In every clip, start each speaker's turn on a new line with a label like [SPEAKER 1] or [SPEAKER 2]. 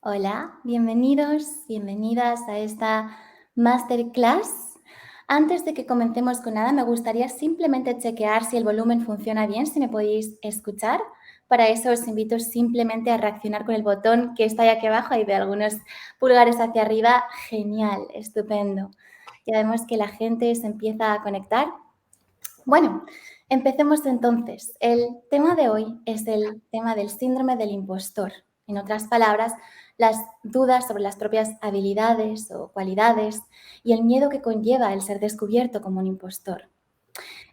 [SPEAKER 1] Hola, bienvenidos, bienvenidas a esta masterclass. Antes de que comencemos con nada, me gustaría simplemente chequear si el volumen funciona bien, si me podéis escuchar. Para eso os invito simplemente a reaccionar con el botón que está ahí aquí abajo y de algunos pulgares hacia arriba. Genial, estupendo. Ya vemos que la gente se empieza a conectar. Bueno, empecemos entonces. El tema de hoy es el tema del síndrome del impostor. En otras palabras, las dudas sobre las propias habilidades o cualidades y el miedo que conlleva el ser descubierto como un impostor.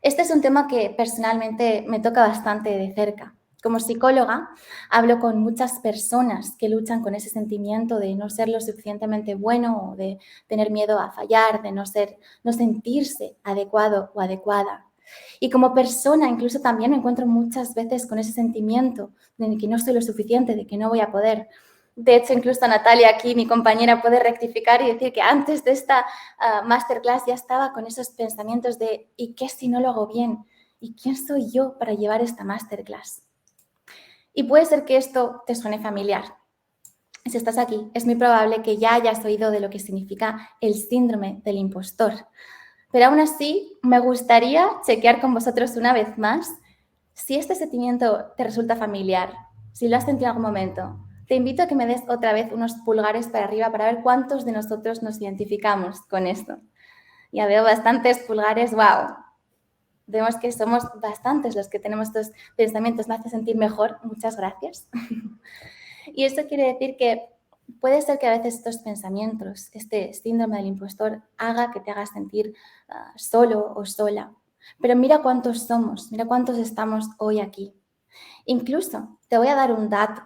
[SPEAKER 1] Este es un tema que personalmente me toca bastante de cerca. Como psicóloga, hablo con muchas personas que luchan con ese sentimiento de no ser lo suficientemente bueno o de tener miedo a fallar, de no sentirse adecuado o adecuada. Y como persona, incluso también me encuentro muchas veces con ese sentimiento de que no soy lo suficiente, de que no voy a poder. De hecho, incluso Natalia aquí, mi compañera, puede rectificar y decir que antes de esta masterclass ya estaba con esos pensamientos de ¿y qué si no lo hago bien? ¿Y quién soy yo para llevar esta masterclass? Y puede ser que esto te suene familiar. Si estás aquí, es muy probable que ya hayas oído de lo que significa el síndrome del impostor. Pero aún así, me gustaría chequear con vosotros una vez más si este sentimiento te resulta familiar, si lo has sentido en algún momento. Te invito a que me des otra vez unos pulgares para arriba para ver cuántos de nosotros nos identificamos con esto. Ya veo bastantes pulgares, wow. Vemos que somos bastantes los que tenemos estos pensamientos. Me hace sentir mejor, muchas gracias. Y esto quiere decir que puede ser que a veces estos pensamientos, este síndrome del impostor, haga que te hagas sentir solo o sola. Pero mira cuántos somos, mira cuántos estamos hoy aquí. Incluso te voy a dar un dato.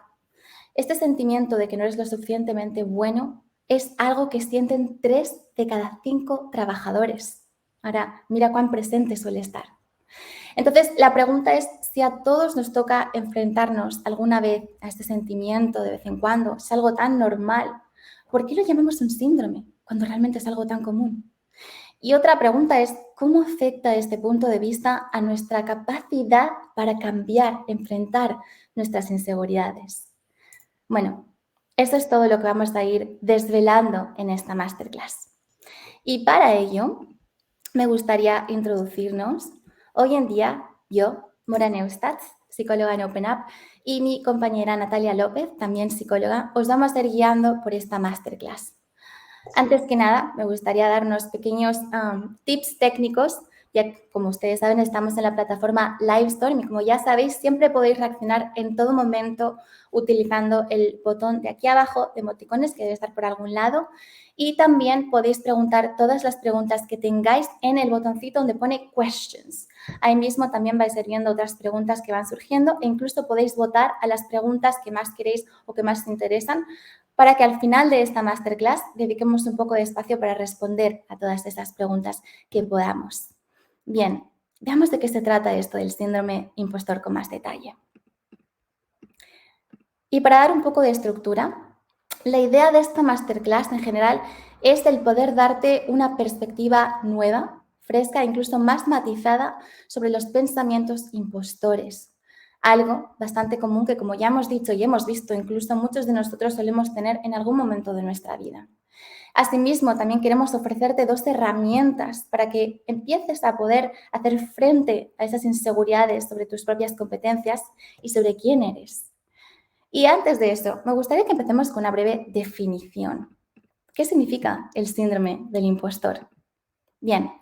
[SPEAKER 1] Este sentimiento de que no eres lo suficientemente bueno es algo que sienten 3 de cada 5 trabajadores. Ahora, mira cuán presente suele estar. Entonces, la pregunta es si a todos nos toca enfrentarnos alguna vez a este sentimiento de vez en cuando, es algo tan normal, ¿por qué lo llamamos un síndrome cuando realmente es algo tan común? Y otra pregunta es, ¿cómo afecta este punto de vista a nuestra capacidad para cambiar, enfrentar nuestras inseguridades? Bueno, eso es todo lo que vamos a ir desvelando en esta masterclass. Y para ello, me gustaría introducirnos. Hoy en día, yo, Mora Neustadt, psicóloga en Open Up, y mi compañera Natalia López, también psicóloga, os vamos a ir guiando por esta masterclass. Antes que nada, me gustaría dar unos pequeños tips técnicos. Ya como ustedes saben, estamos en la plataforma Livestorm y como ya sabéis, siempre podéis reaccionar en todo momento utilizando el botón de aquí abajo de emoticones que debe estar por algún lado. Y también podéis preguntar todas las preguntas que tengáis en el botoncito donde pone questions. Ahí mismo también vais a ir viendo otras preguntas que van surgiendo e incluso podéis votar a las preguntas que más queréis o que más os interesan para que al final de esta masterclass dediquemos un poco de espacio para responder a todas esas preguntas que podamos. Bien, veamos de qué se trata esto del síndrome impostor con más detalle. Y para dar un poco de estructura, la idea de esta masterclass en general es el poder darte una perspectiva nueva, fresca e incluso más matizada sobre los pensamientos impostores. Algo bastante común que, como ya hemos dicho y hemos visto, incluso muchos de nosotros solemos tener en algún momento de nuestra vida. Asimismo, también queremos ofrecerte 2 herramientas para que empieces a poder hacer frente a esas inseguridades sobre tus propias competencias y sobre quién eres. Y antes de eso, me gustaría que empecemos con una breve definición. ¿Qué significa el síndrome del impostor? Bien,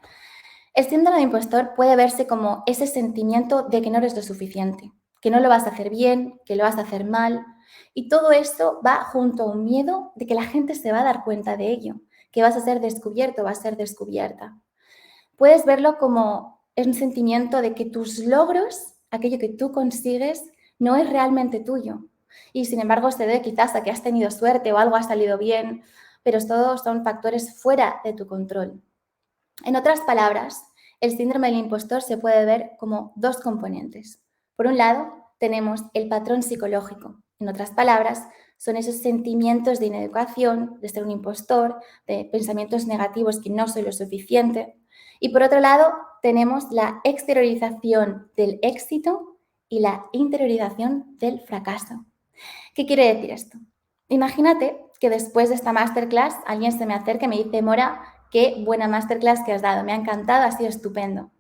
[SPEAKER 1] el síndrome del impostor puede verse como ese sentimiento de que no eres lo suficiente, que no lo vas a hacer bien, que lo vas a hacer mal. Y todo esto va junto a un miedo de que la gente se va a dar cuenta de ello, que vas a ser descubierto, vas a ser descubierta. Puedes verlo como un sentimiento de que tus logros, aquello que tú consigues, no es realmente tuyo. Y sin embargo se debe quizás a que has tenido suerte o algo ha salido bien, pero todos son factores fuera de tu control. En otras palabras, el síndrome del impostor se puede ver como 2 componentes. Por un lado, tenemos el patrón psicológico. En otras palabras, son esos sentimientos de inadecuación, de ser un impostor, de pensamientos negativos que no soy lo suficiente. Y por otro lado, tenemos la exteriorización del éxito y la interiorización del fracaso. ¿Qué quiere decir esto? Imagínate que después de esta masterclass alguien se me acerca y me dice, Mora, qué buena masterclass que has dado, me ha encantado, ha sido estupendo.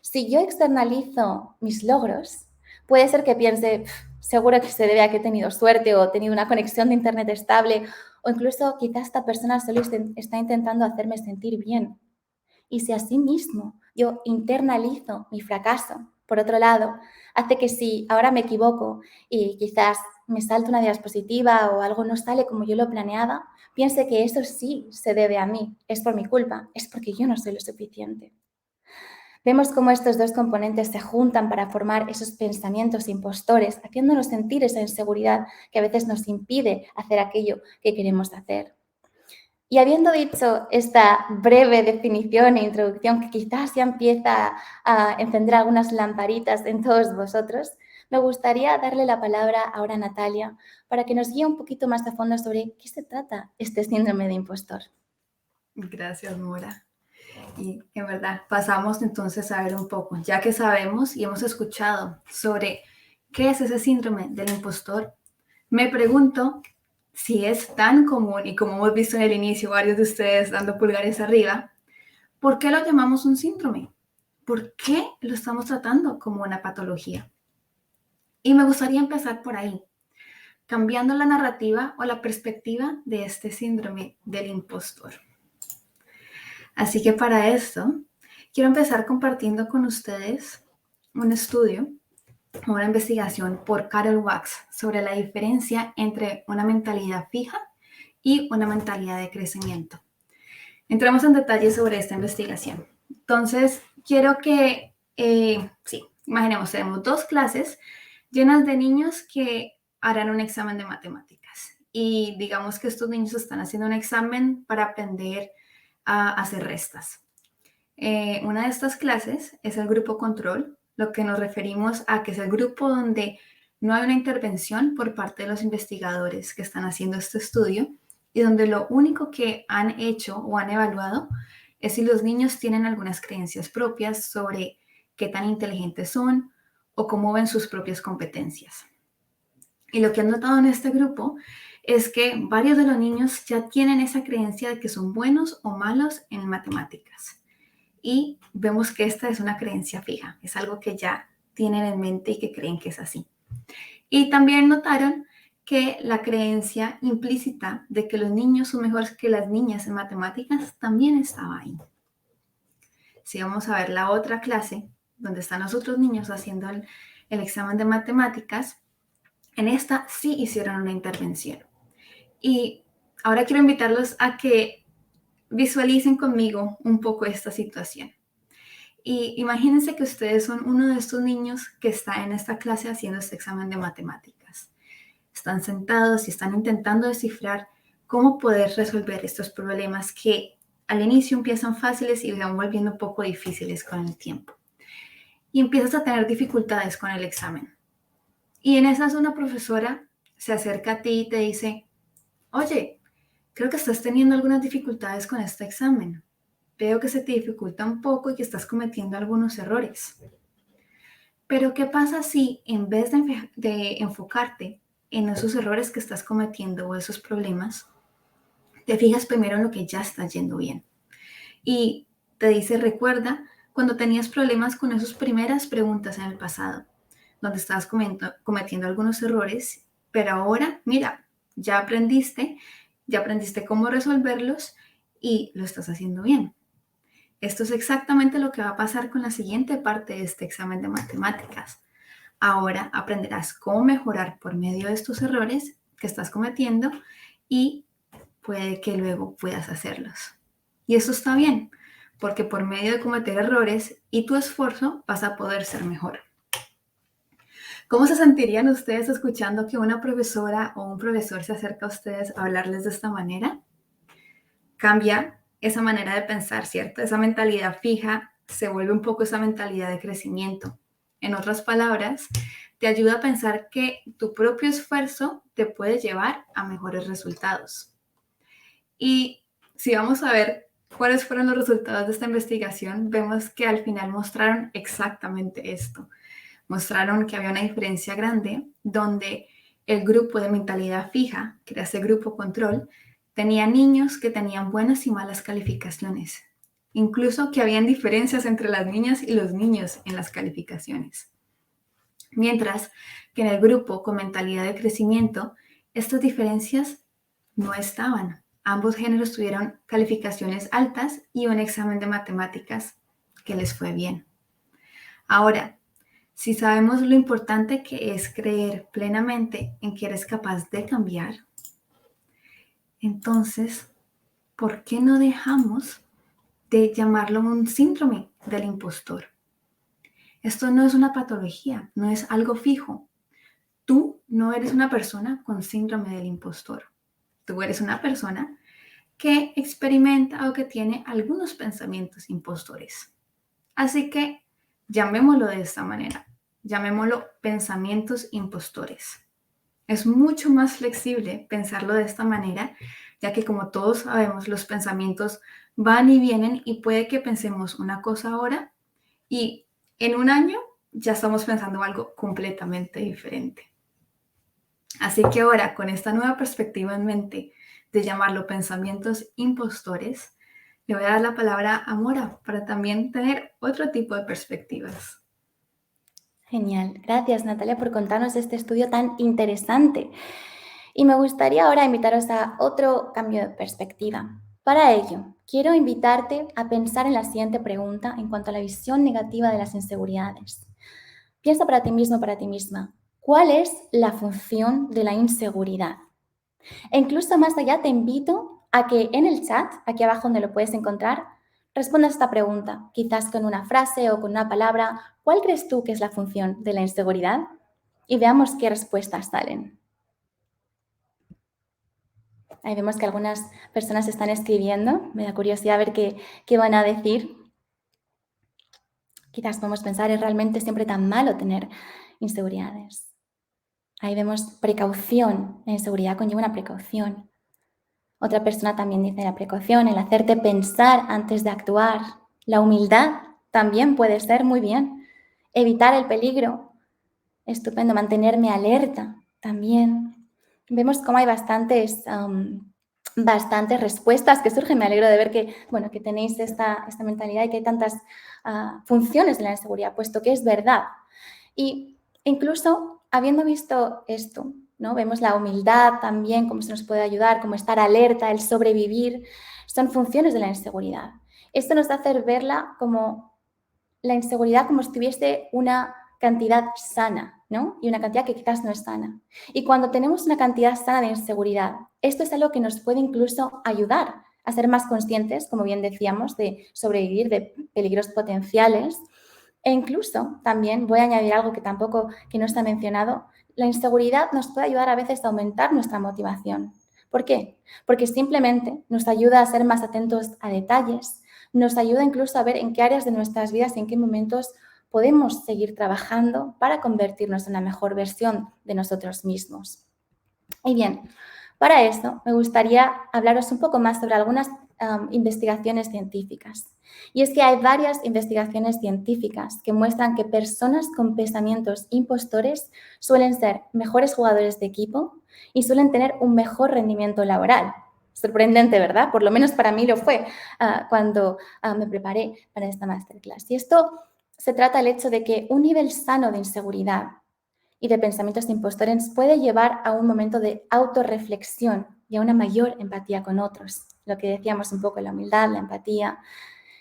[SPEAKER 1] Si yo externalizo mis logros, puede ser que piense, seguro que se debe a que he tenido suerte o he tenido una conexión de internet estable o incluso quizás esta persona solo está intentando hacerme sentir bien. Y si asimismo yo internalizo mi fracaso, por otro lado, hace que si ahora me equivoco y quizás me salta una diapositiva o algo no sale como yo lo planeaba, piense que eso sí se debe a mí, es por mi culpa, es porque yo no soy lo suficiente. Vemos cómo estos dos componentes se juntan para formar esos pensamientos impostores, haciéndonos sentir esa inseguridad que a veces nos impide hacer aquello que queremos hacer. Y habiendo dicho esta breve definición e introducción que quizás ya empieza a encender algunas lamparitas en todos vosotros, me gustaría darle la palabra ahora a Natalia para que nos guíe un poquito más a fondo sobre qué se trata este síndrome de impostor.
[SPEAKER 2] Gracias, Mora. Y en verdad, pasamos entonces a ver un poco, ya que sabemos y hemos escuchado sobre qué es ese síndrome del impostor, me pregunto si es tan común y como hemos visto en el inicio, varios de ustedes dando pulgares arriba, ¿por qué lo llamamos un síndrome? ¿Por qué lo estamos tratando como una patología? Y me gustaría empezar por ahí, cambiando la narrativa o la perspectiva de este síndrome del impostor. Así que para esto, quiero empezar compartiendo con ustedes un estudio, una investigación por Carol Wax sobre la diferencia entre una mentalidad fija y una mentalidad de crecimiento. Entremos en detalle sobre esta investigación. Entonces, quiero que, imaginemos, tenemos 2 clases llenas de niños que harán un examen de matemáticas. Y digamos que estos niños están haciendo un examen para aprender a hacer restas. Una de estas clases es el grupo control, lo que nos referimos a que es el grupo donde no hay una intervención por parte de los investigadores que están haciendo este estudio y donde lo único que han hecho o han evaluado es si los niños tienen algunas creencias propias sobre qué tan inteligentes son o cómo ven sus propias competencias. Y lo que han notado en este grupo es que varios de los niños ya tienen esa creencia de que son buenos o malos en matemáticas. Y vemos que esta es una creencia fija, es algo que ya tienen en mente y que creen que es así. Y también notaron que la creencia implícita de que los niños son mejores que las niñas en matemáticas también estaba ahí. Si vamos a ver la otra clase, donde están los otros niños haciendo el examen de matemáticas, en esta sí hicieron una intervención. Y ahora quiero invitarlos a que visualicen conmigo un poco esta situación. Y imagínense que ustedes son uno de estos niños que está en esta clase haciendo este examen de matemáticas. Están sentados y están intentando descifrar cómo poder resolver estos problemas que al inicio empiezan fáciles y van volviendo un poco difíciles con el tiempo. Y empiezas a tener dificultades con el examen. Y en esas una profesora se acerca a ti y te dice, oye, creo que estás teniendo algunas dificultades con este examen. Veo que se te dificulta un poco y que estás cometiendo algunos errores. Pero ¿qué pasa si en vez de enfocarte en esos errores que estás cometiendo o esos problemas, te fijas primero en lo que ya está yendo bien? Y te dice, recuerda cuando tenías problemas con esas primeras preguntas en el pasado, donde estabas cometiendo algunos errores, pero ahora, mira, ya aprendiste cómo resolverlos y lo estás haciendo bien. Esto es exactamente lo que va a pasar con la siguiente parte de este examen de matemáticas. Ahora aprenderás cómo mejorar por medio de estos errores que estás cometiendo y puede que luego puedas hacerlos. Y eso está bien, porque por medio de cometer errores y tu esfuerzo vas a poder ser mejor. ¿Cómo se sentirían ustedes escuchando que una profesora o un profesor se acerca a ustedes a hablarles de esta manera? Cambia esa manera de pensar, ¿cierto? Esa mentalidad fija se vuelve un poco esa mentalidad de crecimiento. En otras palabras, te ayuda a pensar que tu propio esfuerzo te puede llevar a mejores resultados. Y si vamos a ver cuáles fueron los resultados de esta investigación, vemos que al final mostraron exactamente esto. Mostraron que había una diferencia grande donde el grupo de mentalidad fija, que era ese grupo control, tenía niños que tenían buenas y malas calificaciones. Incluso que habían diferencias entre las niñas y los niños en las calificaciones. Mientras que en el grupo con mentalidad de crecimiento, estas diferencias no estaban. Ambos géneros tuvieron calificaciones altas y un examen de matemáticas que les fue bien. Ahora, si sabemos lo importante que es creer plenamente en que eres capaz de cambiar, entonces, ¿por qué no dejamos de llamarlo un síndrome del impostor? Esto no es una patología, no es algo fijo. Tú no eres una persona con síndrome del impostor. Tú eres una persona que experimenta o que tiene algunos pensamientos impostores. Así que llamémoslo de esta manera. Llamémoslo pensamientos impostores. Es mucho más flexible pensarlo de esta manera, ya que como todos sabemos, los pensamientos van y vienen y puede que pensemos una cosa ahora y en un año ya estamos pensando algo completamente diferente. Así que ahora, con esta nueva perspectiva en mente de llamarlo pensamientos impostores, le voy a dar la palabra a Mora para también tener otro tipo de perspectivas.
[SPEAKER 1] Genial. Gracias, Natalia, por contarnos este estudio tan interesante. Y me gustaría ahora invitaros a otro cambio de perspectiva. Para ello, quiero invitarte a pensar en la siguiente pregunta en cuanto a la visión negativa de las inseguridades. Piensa para ti mismo, para ti misma, ¿cuál es la función de la inseguridad? E incluso más allá, te invito a que en el chat, aquí abajo donde lo puedes encontrar, respondas esta pregunta, quizás con una frase o con una palabra. ¿Cuál crees tú que es la función de la inseguridad? Y veamos qué respuestas salen. Ahí vemos que algunas personas están escribiendo. Me da curiosidad ver qué van a decir. Quizás podemos pensar, ¿es realmente siempre tan malo tener inseguridades? Ahí vemos precaución. La inseguridad conlleva una precaución. Otra persona también dice la precaución, el hacerte pensar antes de actuar. La humildad también puede ser muy bien. Evitar el peligro. Estupendo. Mantenerme alerta también. Vemos cómo hay bastantes respuestas que surgen. Me alegro de ver que tenéis esta mentalidad y que hay tantas funciones de la inseguridad, puesto que es verdad. Y incluso habiendo visto esto, ¿no? Vemos la humildad también, cómo se nos puede ayudar, cómo estar alerta, el sobrevivir, son funciones de la inseguridad. Esto nos hace verla como la inseguridad como si tuviese una cantidad sana, ¿no? Y una cantidad que quizás no es sana. Y cuando tenemos una cantidad sana de inseguridad, esto es algo que nos puede incluso ayudar a ser más conscientes, como bien decíamos, de sobrevivir de peligros potenciales. E incluso también voy a añadir algo que no está mencionado. La inseguridad nos puede ayudar a veces a aumentar nuestra motivación. ¿Por qué? Porque simplemente nos ayuda a ser más atentos a detalles, nos ayuda incluso a ver en qué áreas de nuestras vidas y en qué momentos podemos seguir trabajando para convertirnos en la mejor versión de nosotros mismos. Y bien, para esto me gustaría hablaros un poco más sobre algunas investigaciones científicas. Y es que hay varias investigaciones científicas que muestran que personas con pensamientos impostores suelen ser mejores jugadores de equipo y suelen tener un mejor rendimiento laboral. Sorprendente, ¿verdad? Por lo menos para mí lo fue cuando me preparé para esta masterclass. Y esto se trata del hecho de que un nivel sano de inseguridad y de pensamientos impostores puede llevar a un momento de autorreflexión y a una mayor empatía con otros. Lo que decíamos un poco, la humildad, la empatía.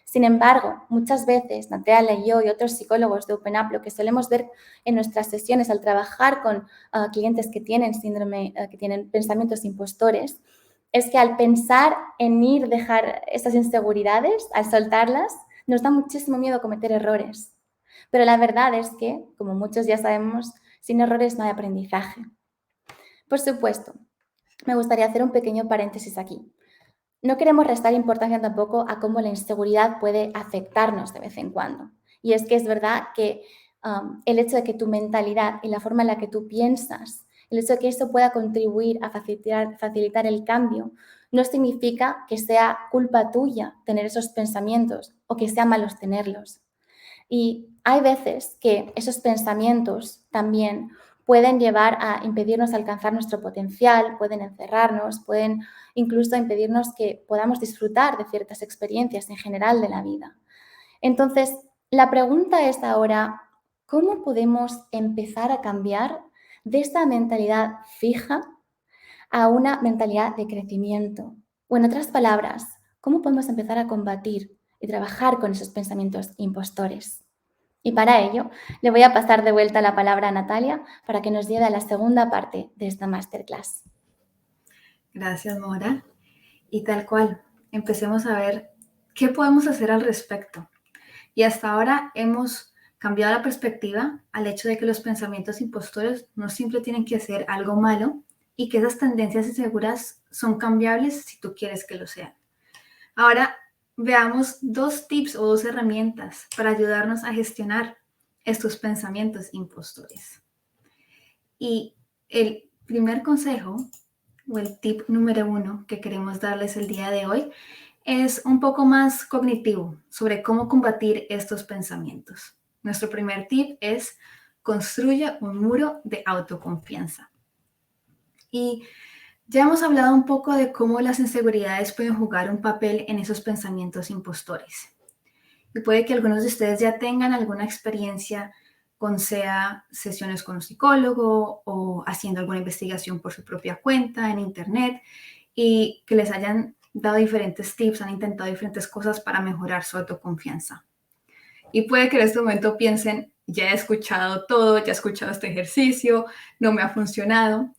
[SPEAKER 1] Sin embargo, muchas veces, Natalia y yo y otros psicólogos de Open Up, lo que solemos ver en nuestras sesiones al trabajar con clientes que tienen que tienen pensamientos impostores, es que al pensar en dejar esas inseguridades, al soltarlas, nos da muchísimo miedo cometer errores. Pero la verdad es que, como muchos ya sabemos, sin errores no hay aprendizaje. Por supuesto, me gustaría hacer un pequeño paréntesis aquí. No queremos restar importancia tampoco a cómo la inseguridad puede afectarnos de vez en cuando. Y es que es verdad que el hecho de que tu mentalidad y la forma en la que tú piensas, el hecho de que eso pueda contribuir a facilitar el cambio, no significa que sea culpa tuya tener esos pensamientos o que sea malos tenerlos. Y hay veces que esos pensamientos también pueden llevar a impedirnos alcanzar nuestro potencial, pueden encerrarnos, pueden incluso impedirnos que podamos disfrutar de ciertas experiencias en general de la vida. Entonces, la pregunta es ahora, ¿cómo podemos empezar a cambiar de esta mentalidad fija a una mentalidad de crecimiento? O en otras palabras, ¿cómo podemos empezar a combatir y trabajar con esos pensamientos impostores? Y para ello, le voy a pasar de vuelta la palabra a Natalia para que nos lleve a la segunda parte de esta masterclass.
[SPEAKER 2] Gracias, Mora. Y tal cual, empecemos a ver qué podemos hacer al respecto. Y hasta ahora hemos cambiado la perspectiva al hecho de que los pensamientos impostores no siempre tienen que ser algo malo y que esas tendencias inseguras son cambiables si tú quieres que lo sean. Ahora veamos 2 tips o 2 herramientas para ayudarnos a gestionar estos pensamientos impostores. Y el primer consejo o el tip número 1 que queremos darles el día de hoy es un poco más cognitivo sobre cómo combatir estos pensamientos. Nuestro primer tip es construye un muro de autoconfianza. Y ya hemos hablado un poco de cómo las inseguridades pueden jugar un papel en esos pensamientos impostores. Y puede que algunos de ustedes ya tengan alguna experiencia con sea sesiones con un psicólogo o haciendo alguna investigación por su propia cuenta en internet y que les hayan dado diferentes tips, han intentado diferentes cosas para mejorar su autoconfianza. Y puede que en este momento piensen, ya he escuchado todo, ya he escuchado este ejercicio, no me ha funcionado,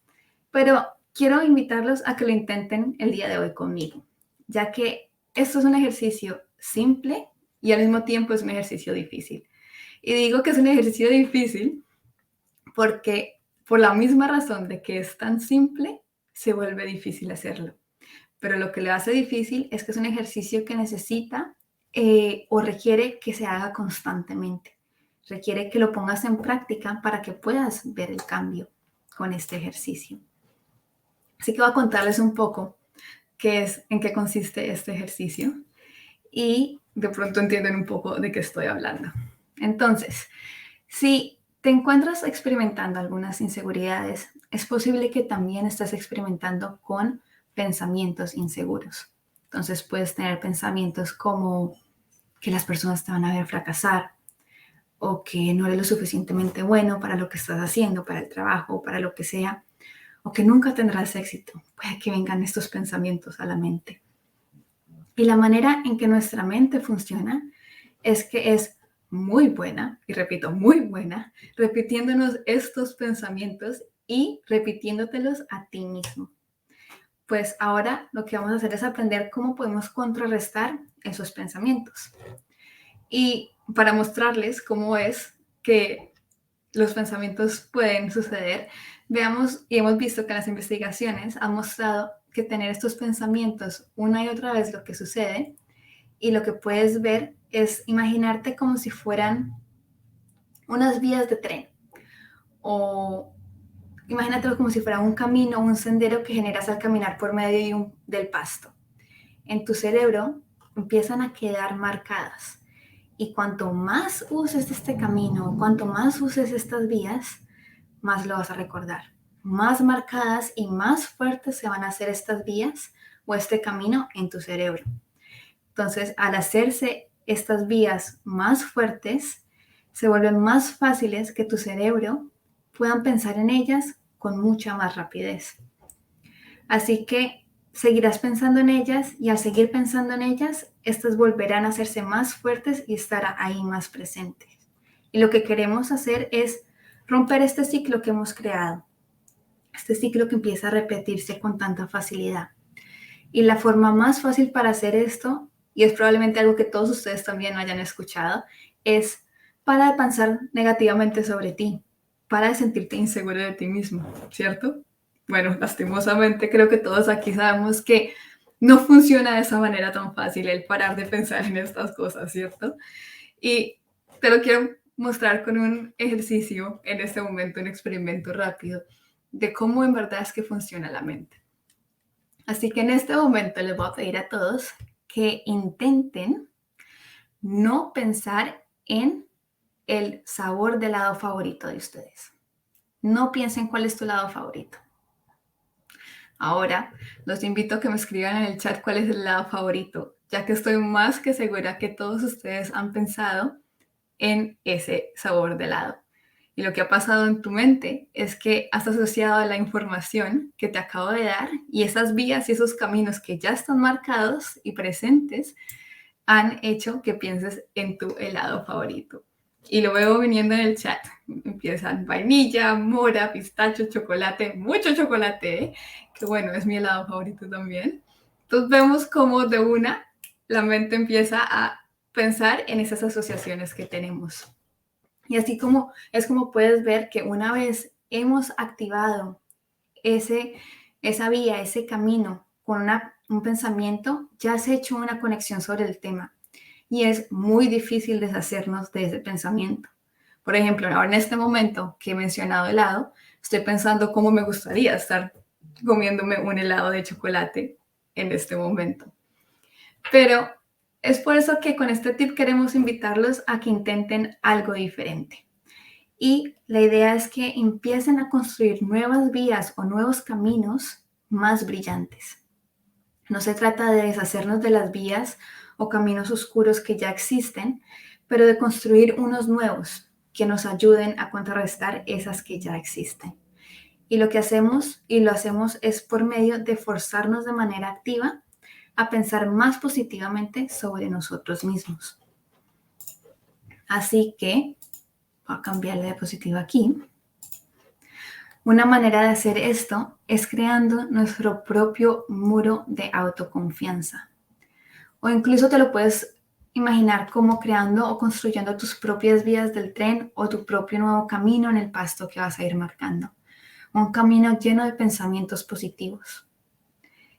[SPEAKER 2] pero quiero invitarlos a que lo intenten el día de hoy conmigo, ya que esto es un ejercicio simple y al mismo tiempo es un ejercicio difícil. Y digo que es un ejercicio difícil porque por la misma razón de que es tan simple, se vuelve difícil hacerlo. Pero lo que lo hace difícil es que es un ejercicio que necesita o requiere que se haga constantemente. Requiere que lo pongas en práctica para que puedas ver el cambio con este ejercicio. Así que voy a contarles un poco en qué consiste este ejercicio y de pronto entienden un poco de qué estoy hablando. Entonces, si te encuentras experimentando algunas inseguridades, es posible que también estés experimentando con pensamientos inseguros. Entonces puedes tener pensamientos como que las personas te van a ver fracasar o que no eres lo suficientemente bueno para lo que estás haciendo, para el trabajo, para lo que sea, o que nunca tendrás éxito. Puede que vengan estos pensamientos a la mente. Y la manera en que nuestra mente funciona es que es muy buena, y repito, muy buena, repitiéndonos estos pensamientos y repitiéndotelos a ti mismo. Pues ahora lo que vamos a hacer es aprender cómo podemos contrarrestar esos pensamientos. Y para mostrarles cómo es que los pensamientos pueden suceder, veamos y hemos visto que las investigaciones han mostrado que tener estos pensamientos una y otra vez lo que sucede y lo que puedes ver es imaginarte como si fueran unas vías de tren o imagínatelo como si fuera un camino, un sendero que generas al caminar por medio del pasto. En tu cerebro empiezan a quedar marcadas y cuanto más uses este camino, cuanto más uses estas vías, más lo vas a recordar. Más marcadas y más fuertes se van a hacer estas vías o este camino en tu cerebro. Entonces, al hacerse estas vías más fuertes, se vuelven más fáciles que tu cerebro puedan pensar en ellas con mucha más rapidez. Así que seguirás pensando en ellas y al seguir pensando en ellas, estas volverán a hacerse más fuertes y estar ahí más presentes. Y lo que queremos hacer es romper este ciclo que hemos creado, este ciclo que empieza a repetirse con tanta facilidad. Y la forma más fácil para hacer esto, y es probablemente algo que todos ustedes también hayan escuchado, es para de pensar negativamente sobre ti, para de sentirte inseguro de ti mismo, ¿cierto? Bueno, lastimosamente creo que todos aquí sabemos que no funciona de esa manera tan fácil el parar de pensar en estas cosas, ¿cierto? Y te lo quiero mostrar con un ejercicio en este momento, un experimento rápido de cómo en verdad es que funciona la mente. Así que en este momento les voy a pedir a todos que intenten no pensar en el sabor de helado favorito de ustedes. No piensen cuál es tu lado favorito. Ahora, los invito a que me escriban en el chat cuál es el lado favorito, ya que estoy más que segura que todos ustedes han pensado en ese sabor de helado. Y lo que ha pasado en tu mente es que has asociado la información que te acabo de dar y esas vías y esos caminos que ya están marcados y presentes han hecho que pienses en tu helado favorito. Y lo veo viniendo en el chat. Empiezan vainilla, mora, pistacho, chocolate, mucho chocolate, ¿eh? Que bueno, es mi helado favorito también. Entonces vemos cómo de una la mente empieza a pensar en esas asociaciones que tenemos. Y así como es como puedes ver que una vez hemos activado esa vía, ese camino con un pensamiento, ya has hecho una conexión sobre el tema y es muy difícil deshacernos de ese pensamiento. Por ejemplo, ahora en este momento que he mencionado helado, estoy pensando cómo me gustaría estar comiéndome un helado de chocolate en este momento. Pero es por eso que con este tip queremos invitarlos a que intenten algo diferente. Y la idea es que empiecen a construir nuevas vías o nuevos caminos más brillantes. No se trata de deshacernos de las vías o caminos oscuros que ya existen, pero de construir unos nuevos que nos ayuden a contrarrestar esas que ya existen. Y lo que hacemos, y lo hacemos es por medio de forzarnos de manera activa a pensar más positivamente sobre nosotros mismos. Así que voy a cambiar la diapositiva aquí. Una manera de hacer esto es creando nuestro propio muro de autoconfianza. O incluso te lo puedes imaginar como creando o construyendo tus propias vías del tren o tu propio nuevo camino en el pasto que vas a ir marcando. Un camino lleno de pensamientos positivos.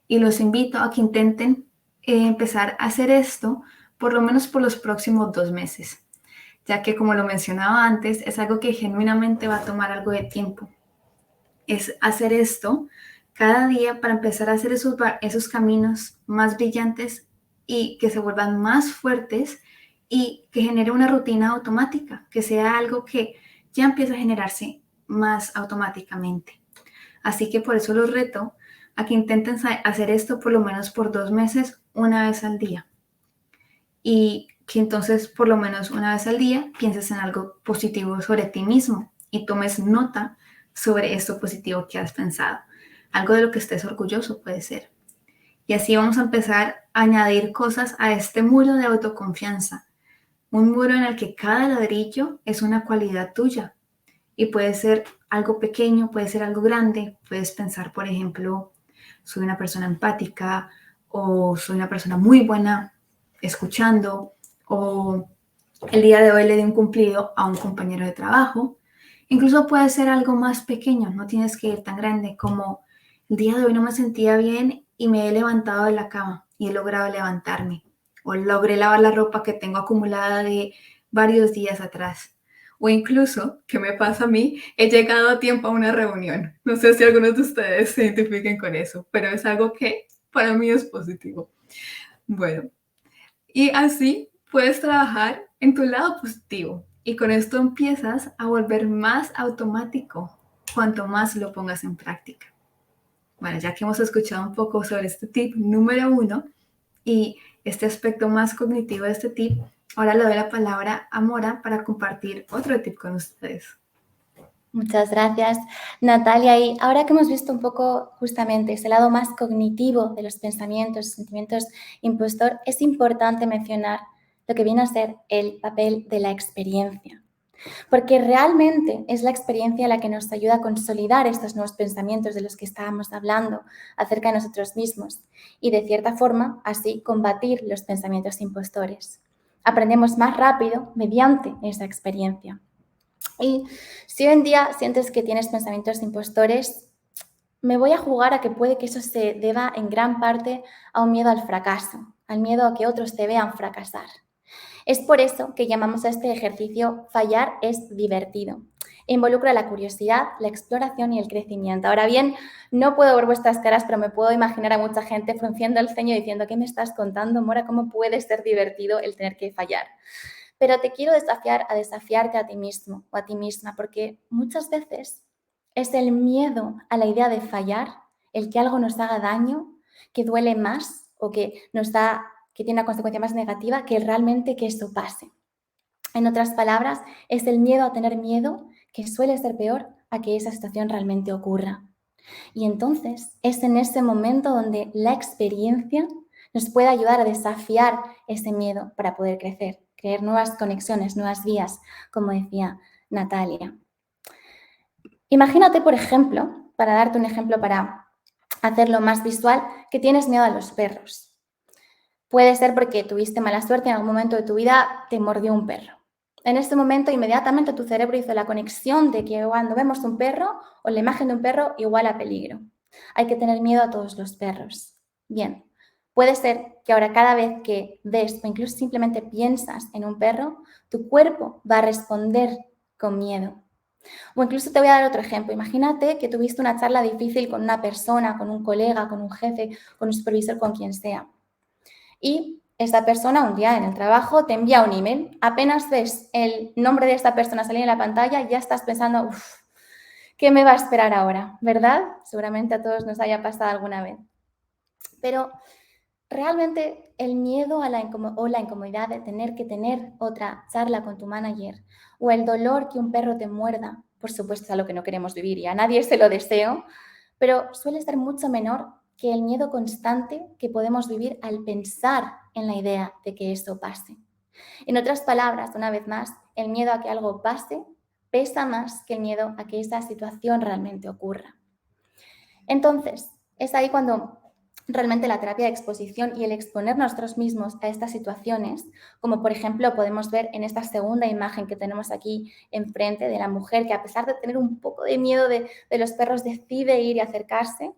[SPEAKER 2] Y los invito a que intenten empezar a hacer esto por lo menos por los próximos 2 meses, ya que como lo mencionaba antes, es algo que genuinamente va a tomar algo de tiempo. Es hacer esto cada día para empezar a hacer esos caminos más brillantes y que se vuelvan más fuertes y que genere una rutina automática, que sea algo que ya empieza a generarse más automáticamente. Así que por eso los reto a que intenten hacer esto por lo menos por 2 meses, una vez al día. Y que entonces por lo menos una vez al día pienses en algo positivo sobre ti mismo y tomes nota sobre esto positivo que has pensado. Algo de lo que estés orgulloso puede ser. Y así vamos a empezar a añadir cosas a este muro de autoconfianza. Un muro en el que cada ladrillo es una cualidad tuya. Y puede ser algo pequeño, puede ser algo grande. Puedes pensar, por ejemplo, soy una persona empática o soy una persona muy buena escuchando o el día de hoy le di un cumplido a un compañero de trabajo. Incluso puede ser algo más pequeño, no tienes que ir tan grande como el día de hoy no me sentía bien y me he levantado de la cama y he logrado levantarme o logré lavar la ropa que tengo acumulada de varios días atrás. O incluso, ¿qué me pasa a mí? He llegado a tiempo a una reunión. No sé si algunos de ustedes se identifiquen con eso, pero es algo que para mí es positivo. Bueno, y así puedes trabajar en tu lado positivo y con esto empiezas a volver más automático cuanto más lo pongas en práctica. Bueno, ya que hemos escuchado un poco sobre este tip número 1 y este aspecto más cognitivo de este tip, ahora le doy la palabra a Mora para compartir otro tip con ustedes.
[SPEAKER 1] Muchas gracias, Natalia. Y ahora que hemos visto un poco justamente ese lado más cognitivo de los pensamientos, sentimientos impostor, es importante mencionar lo que viene a ser el papel de la experiencia. Porque realmente es la experiencia la que nos ayuda a consolidar estos nuevos pensamientos de los que estábamos hablando acerca de nosotros mismos y, de cierta forma, así combatir los pensamientos impostores. Aprendemos más rápido mediante esa experiencia. Y si hoy en día sientes que tienes pensamientos impostores, me voy a jugar a que puede que eso se deba en gran parte a un miedo al fracaso, al miedo a que otros te vean fracasar. Es por eso que llamamos a este ejercicio Fallar es divertido. Involucra la curiosidad, la exploración y el crecimiento. Ahora bien, no puedo ver vuestras caras, pero me puedo imaginar a mucha gente frunciendo el ceño diciendo ¿qué me estás contando, Mora? ¿Cómo puede ser divertido el tener que fallar? Pero te quiero desafiar a desafiarte a ti mismo o a ti misma, porque muchas veces Es el miedo a la idea de fallar, el que algo nos haga daño, que duele más o que tiene una consecuencia más negativa que realmente que eso pase. En otras palabras, es el miedo a tener miedo que suele ser peor a que esa situación realmente ocurra. Y entonces es en ese momento donde la experiencia nos puede ayudar a desafiar ese miedo para poder crecer, crear nuevas conexiones, nuevas vías, como decía Natalia. Imagínate, por ejemplo, para darte un ejemplo para hacerlo más visual, que tienes miedo a los perros. Puede ser porque tuviste mala suerte en algún momento de tu vida, te mordió un perro. En ese momento, inmediatamente tu cerebro hizo la conexión de que cuando vemos un perro o la imagen de un perro igual a peligro. Hay que tener miedo a todos los perros. Bien, puede ser que ahora cada vez que ves o incluso simplemente piensas en un perro, tu cuerpo va a responder con miedo. O incluso te voy a dar otro ejemplo. Imagínate que tuviste una charla difícil con una persona, con un colega, con un jefe, con un supervisor, con quien sea. Y esta persona un día en el trabajo te envía un email. Apenas ves el nombre de esta persona salir en la pantalla, ya estás pensando, uff, ¿qué me va a esperar ahora? ¿Verdad? Seguramente a todos nos haya pasado alguna vez. Pero realmente el miedo a la incomodidad de tener que tener otra charla con tu manager o el dolor que un perro te muerda, por supuesto es algo que no queremos vivir y a nadie se lo deseo, pero suele ser mucho menor que el miedo constante que podemos vivir al pensar en la idea de que eso pase. En otras palabras, una vez más, el miedo a que algo pase pesa más que el miedo a que esa situación realmente ocurra. Entonces, es ahí cuando realmente la terapia de exposición y el exponer nosotros mismos a estas situaciones, como por ejemplo podemos ver en esta segunda imagen que tenemos aquí enfrente de la mujer que a pesar de tener un poco de miedo de los perros decide ir y acercarse,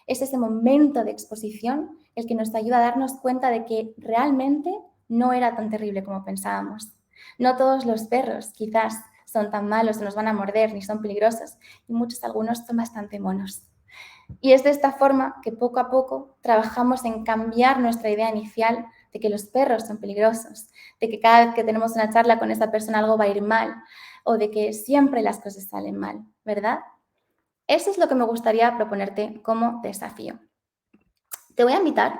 [SPEAKER 1] es ese momento de exposición el que nos ayuda a darnos cuenta de que realmente no era tan terrible como pensábamos. No todos los perros quizás son tan malos o nos van a morder ni son peligrosos y algunos son bastante monos. Y es de esta forma que poco a poco trabajamos en cambiar nuestra idea inicial de que los perros son peligrosos, de que cada vez que tenemos una charla con esa persona algo va a ir mal o de que siempre las cosas salen mal, ¿verdad? Eso es lo que me gustaría proponerte como desafío. Te voy a invitar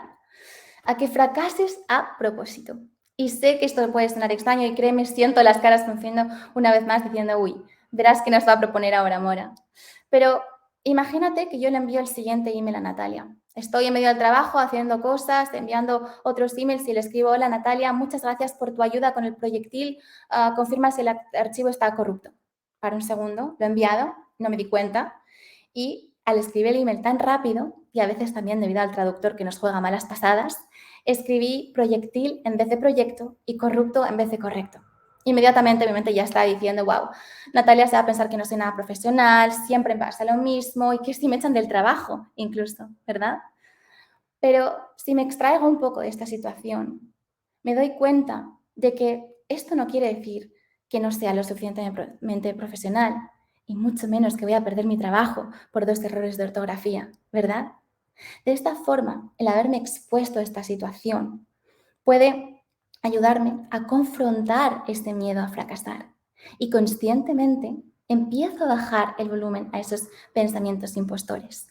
[SPEAKER 1] a que fracases a propósito. Y sé que esto puede sonar extraño y créeme, siento las caras funcionando una vez más diciendo, uy, verás qué nos va a proponer ahora Mora. Pero imagínate que yo le envío el siguiente email a Natalia. Estoy en medio del trabajo haciendo cosas, enviando otros emails y le escribo, hola Natalia, muchas gracias por tu ayuda con el proyectil, confirma si el archivo está corrupto. Para un segundo, lo he enviado, no me di cuenta y al escribir el email tan rápido, y a veces también debido al traductor que nos juega malas pasadas, escribí proyectil en vez de proyecto y corrupto en vez de correcto. Inmediatamente mi mente ya está diciendo, wow, Natalia se va a pensar que no soy nada profesional, siempre me pasa lo mismo y que si me echan del trabajo incluso, ¿verdad? Pero si me extraigo un poco de esta situación, me doy cuenta de que esto no quiere decir que no sea lo suficientemente profesional y mucho menos que voy a perder mi trabajo por 2 errores de ortografía, ¿verdad? De esta forma, el haberme expuesto a esta situación puede ayudarme a confrontar este miedo a fracasar y conscientemente empiezo a bajar el volumen a esos pensamientos impostores.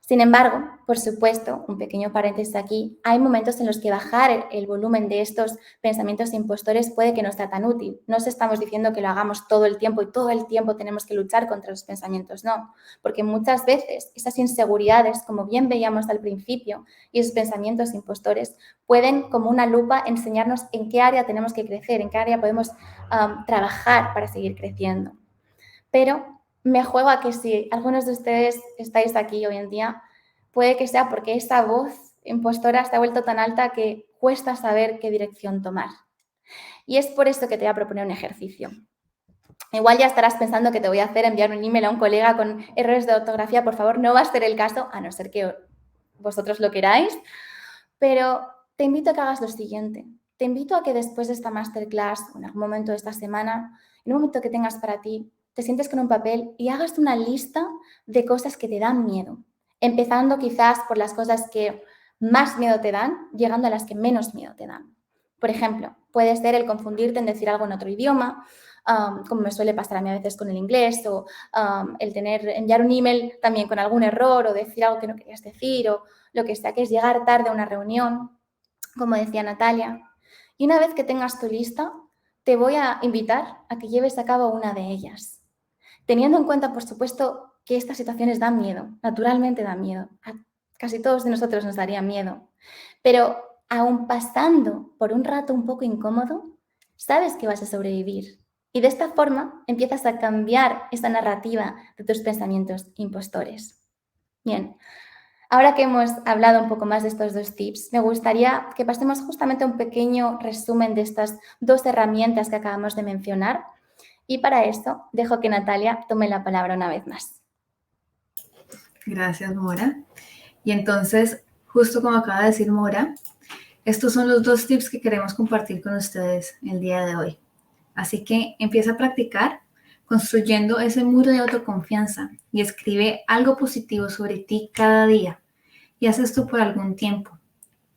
[SPEAKER 1] Sin embargo, por supuesto, un pequeño paréntesis aquí, hay momentos en los que bajar el volumen de estos pensamientos impostores puede que no sea tan útil. No os estamos diciendo que lo hagamos todo el tiempo y todo el tiempo tenemos que luchar contra los pensamientos, no, porque muchas veces esas inseguridades, como bien veíamos al principio, y esos pensamientos impostores pueden, como una lupa, enseñarnos en qué área tenemos que crecer, en qué área podemos trabajar para seguir creciendo. Pero me juego a que si algunos de ustedes estáis aquí hoy en día, puede que sea porque esa voz impostora se ha vuelto tan alta que cuesta saber qué dirección tomar. Y es por eso que te voy a proponer un ejercicio. Igual ya estarás pensando que te voy a hacer enviar un email a un colega con errores de ortografía. Por favor, no va a ser el caso, a no ser que vosotros lo queráis. Pero te invito a que hagas lo siguiente. Te invito a que después de esta masterclass, o en algún momento de esta semana, en un momento que tengas para ti, te sientes con un papel y hagas una lista de cosas que te dan miedo, empezando quizás por las cosas que más miedo te dan, llegando a las que menos miedo te dan. Por ejemplo, puede ser el confundirte en decir algo en otro idioma, como me suele pasar a mí a veces con el inglés, o el enviar un email también con algún error o decir algo que no querías decir, o lo que sea, que es llegar tarde a una reunión, como decía Natalia. Y una vez que tengas tu lista, te voy a invitar a que lleves a cabo una de ellas. Teniendo en cuenta, por supuesto, que estas situaciones dan miedo, naturalmente dan miedo. A casi todos de nosotros nos daría miedo. Pero aún pasando por un rato un poco incómodo, sabes que vas a sobrevivir. Y de esta forma empiezas a cambiar esa narrativa de tus pensamientos impostores. Bien, ahora que hemos hablado un poco más de estos dos tips, me gustaría que pasemos justamente a un pequeño resumen de estas dos herramientas que acabamos de mencionar. Y para esto dejo que Natalia tome la palabra una vez más.
[SPEAKER 2] Gracias, Mora. Y entonces, justo como acaba de decir Mora, estos son los dos tips que queremos compartir con ustedes el día de hoy. Así que empieza a practicar construyendo ese muro de autoconfianza y escribe algo positivo sobre ti cada día. Y haz esto por algún tiempo.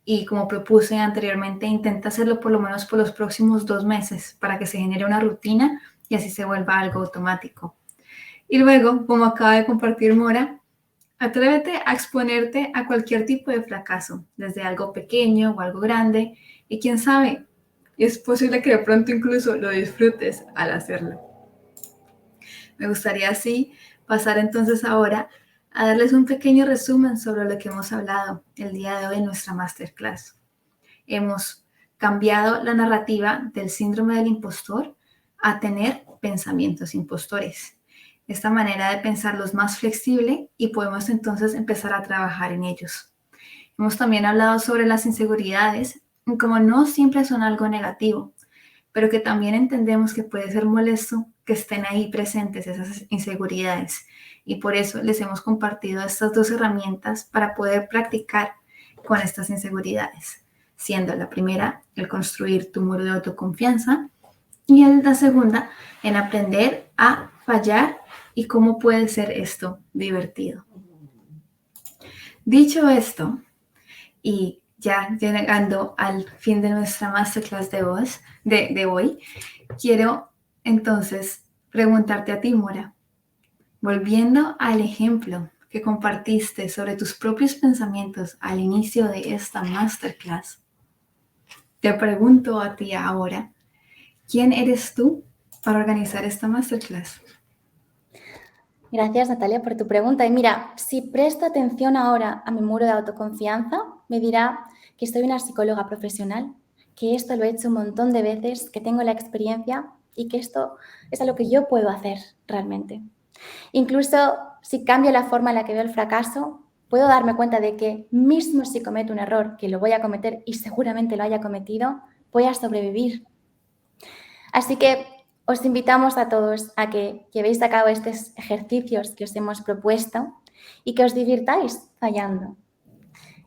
[SPEAKER 2] Y como propuse anteriormente, intenta hacerlo por lo menos por los próximos 2 meses para que se genere una rutina y así se vuelva algo automático. Y luego, como acaba de compartir Mora, atrévete a exponerte a cualquier tipo de fracaso, desde algo pequeño o algo grande, y quién sabe, es posible que de pronto incluso lo disfrutes al hacerlo. Me gustaría así pasar entonces ahora a darles un pequeño resumen sobre lo que hemos hablado el día de hoy en nuestra masterclass. Hemos cambiado la narrativa del síndrome del impostor a tener pensamientos impostores. Esta manera de pensarlo es más flexible y podemos entonces empezar a trabajar en ellos. Hemos también hablado sobre las inseguridades, y como no siempre son algo negativo, pero que también entendemos que puede ser molesto que estén ahí presentes esas inseguridades. Y por eso les hemos compartido estas dos herramientas para poder practicar con estas inseguridades, siendo la primera el construir tu muro de autoconfianza y la segunda en aprender a fallar y cómo puede ser esto divertido. Dicho esto, y ya llegando al fin de nuestra masterclass de hoy, quiero entonces preguntarte a ti, Mora, volviendo al ejemplo que compartiste sobre tus propios pensamientos al inicio de esta masterclass, te pregunto a ti ahora, ¿quién eres tú para organizar esta masterclass?
[SPEAKER 1] Gracias, Natalia, por tu pregunta. Y mira, si presto atención ahora a mi muro de autoconfianza, me dirá que soy una psicóloga profesional, que esto lo he hecho un montón de veces, que tengo la experiencia y que esto es a lo que yo puedo hacer realmente. Incluso si cambio la forma en la que veo el fracaso, puedo darme cuenta de que mismo si cometo un error, que lo voy a cometer y seguramente lo haya cometido, voy a sobrevivir. Así que os invitamos a todos a que llevéis a cabo estos ejercicios que os hemos propuesto y que os divirtáis fallando.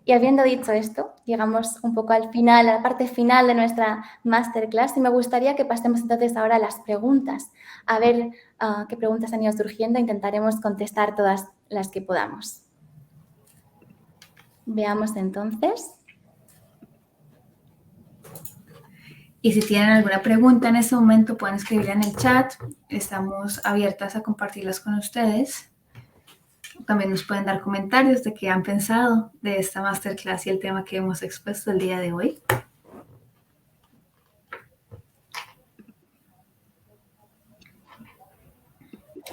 [SPEAKER 1] Y habiendo dicho esto, llegamos un poco al final, a la parte final de nuestra masterclass y me gustaría que pasemos entonces ahora a las preguntas, a ver qué preguntas han ido surgiendo. Intentaremos contestar todas las que podamos. Veamos entonces.
[SPEAKER 2] Y si tienen alguna pregunta en este momento, pueden escribirla en el chat. Estamos abiertas a compartirlas con ustedes. También nos pueden dar comentarios de qué han pensado de esta masterclass y el tema que hemos expuesto el día de hoy.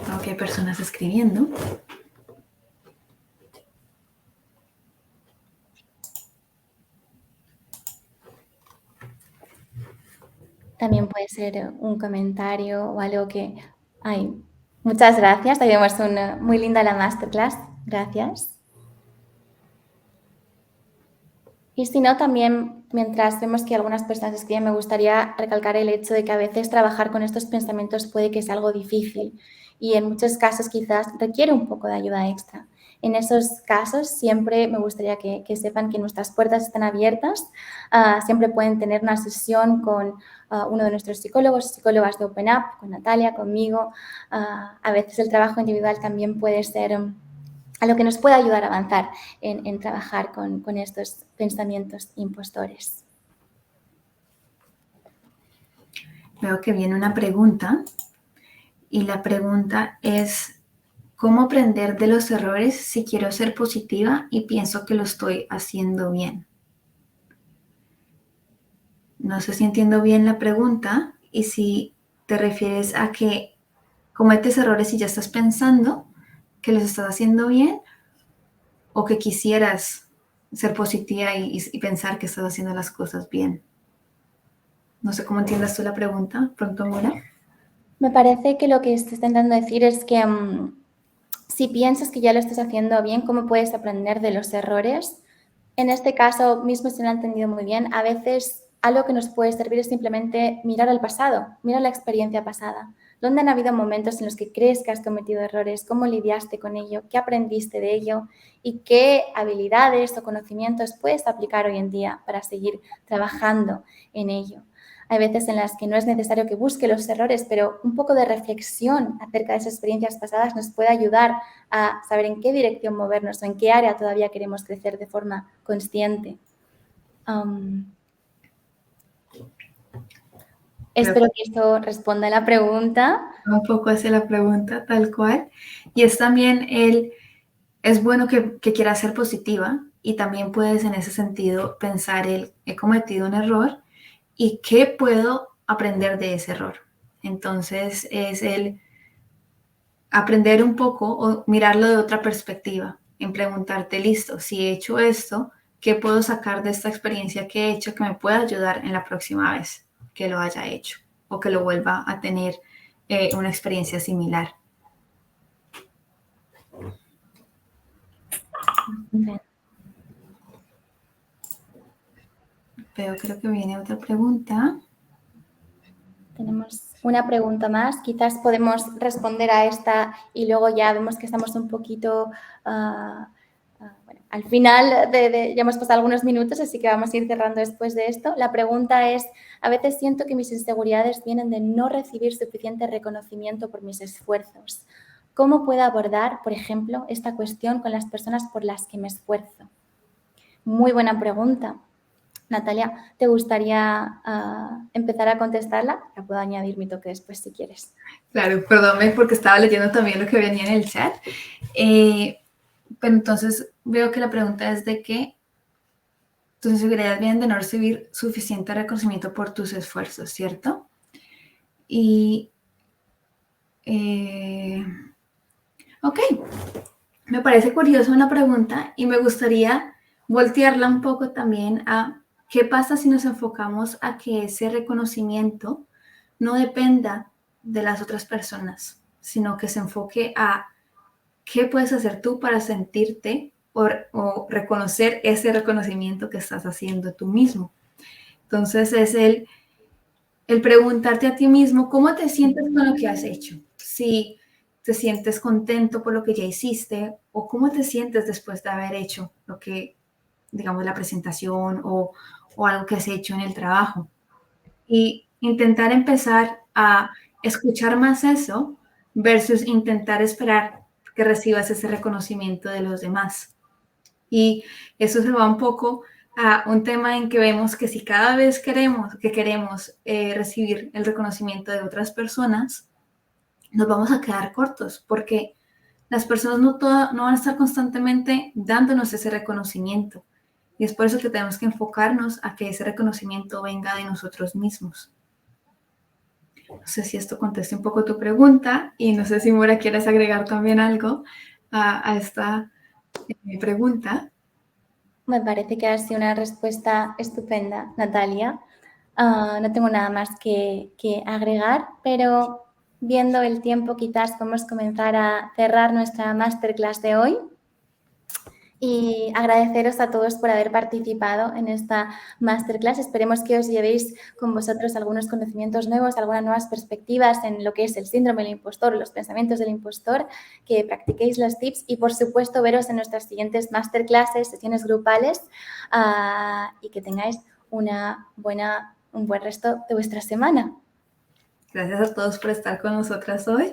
[SPEAKER 2] Aunque hay personas escribiendo.
[SPEAKER 1] También puede ser un comentario o algo que... Ay, muchas gracias. Tenemos una muy linda la masterclass. Gracias. Y si no, también, mientras vemos que algunas personas escriben, me gustaría recalcar el hecho de que a veces trabajar con estos pensamientos puede que sea algo difícil y en muchos casos quizás requiere un poco de ayuda extra. En esos casos siempre me gustaría que sepan que nuestras puertas están abiertas. Siempre pueden tener una sesión con uno de nuestros psicólogas de Open Up, con Natalia, conmigo. A veces el trabajo individual también puede ser a lo que nos puede ayudar a avanzar en trabajar con estos pensamientos impostores.
[SPEAKER 2] Veo que viene una pregunta y la pregunta es, ¿cómo aprender de los errores si quiero ser positiva y pienso que lo estoy haciendo bien? No sé si entiendo bien la pregunta y si te refieres a que cometes errores y ya estás pensando que los estás haciendo bien o que quisieras ser positiva y pensar que estás haciendo las cosas bien. No sé cómo entiendas tú la pregunta, pronto, Mora.
[SPEAKER 1] Me parece que lo que estás intentando decir es que si piensas que ya lo estás haciendo bien, ¿cómo puedes aprender de los errores? En este caso, mismo si no lo he entendido muy bien, a veces algo que nos puede servir es simplemente mirar al pasado, mirar la experiencia pasada. ¿Dónde han habido momentos en los que crees que has cometido errores? ¿Cómo lidiaste con ello? ¿Qué aprendiste de ello? ¿Y qué habilidades o conocimientos puedes aplicar hoy en día para seguir trabajando en ello? Hay veces en las que no es necesario que busque los errores, pero un poco de reflexión acerca de esas experiencias pasadas nos puede ayudar a saber en qué dirección movernos o en qué área todavía queremos crecer de forma consciente. Espero que esto responda a la pregunta.
[SPEAKER 2] Un poco hacia la pregunta, tal cual. Y es también es bueno que quieras ser positiva y también puedes en ese sentido pensar he cometido un error y qué puedo aprender de ese error. Entonces es el aprender un poco o mirarlo de otra perspectiva, en preguntarte, listo, si he hecho esto, ¿qué puedo sacar de esta experiencia que he hecho que me pueda ayudar en la próxima vez que lo haya hecho o que lo vuelva a tener una experiencia similar? Creo que viene otra pregunta.
[SPEAKER 1] Tenemos una pregunta más. Quizás podemos responder a esta y luego ya vemos que estamos un poquito... bueno, al final ya hemos pasado algunos minutos, así que vamos a ir cerrando después de esto. La pregunta es, a veces siento que mis inseguridades vienen de no recibir suficiente reconocimiento por mis esfuerzos. ¿Cómo puedo abordar, por ejemplo, esta cuestión con las personas por las que me esfuerzo? Muy buena pregunta. Natalia, ¿te gustaría empezar a contestarla? La puedo añadir mi toque después si quieres.
[SPEAKER 2] Claro, perdóname porque estaba leyendo también lo que venía en el chat. Pero entonces veo que la pregunta es de que tus inseguridades vienen de no recibir suficiente reconocimiento por tus esfuerzos, ¿cierto? Y, ok, me parece curiosa una pregunta y me gustaría voltearla un poco también a qué pasa si nos enfocamos a que ese reconocimiento no dependa de las otras personas, sino que se enfoque a qué puedes hacer tú para sentirte o reconocer ese reconocimiento que estás haciendo tú mismo. Entonces es el preguntarte a ti mismo cómo te sientes con lo que has hecho. Si te sientes contento por lo que ya hiciste o cómo te sientes después de haber hecho lo que, digamos, la presentación o algo que has hecho en el trabajo. Y intentar empezar a escuchar más eso versus intentar esperar que recibas ese reconocimiento de los demás. Y eso se va un poco a un tema en que vemos que si cada vez queremos recibir el reconocimiento de otras personas, nos vamos a quedar cortos porque las personas no van a estar constantemente dándonos ese reconocimiento. Y es por eso que tenemos que enfocarnos a que ese reconocimiento venga de nosotros mismos. No sé si esto conteste un poco tu pregunta y no sé si Mora quieres agregar también algo a esta pregunta.
[SPEAKER 1] Me parece que ha sido una respuesta estupenda, Natalia. No tengo nada más que agregar, pero viendo el tiempo quizás podemos comenzar a cerrar nuestra masterclass de hoy. Y agradeceros a todos por haber participado en esta masterclass. Esperemos que os llevéis con vosotros algunos conocimientos nuevos, algunas nuevas perspectivas en lo que es el síndrome del impostor, los pensamientos del impostor, que practiquéis los tips y, por supuesto, veros en nuestras siguientes masterclasses, sesiones grupales y que tengáis un buen resto de vuestra semana.
[SPEAKER 2] Gracias a todos por estar con nosotras hoy.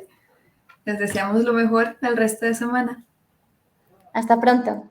[SPEAKER 2] Les deseamos lo mejor del resto de semana.
[SPEAKER 1] Hasta pronto.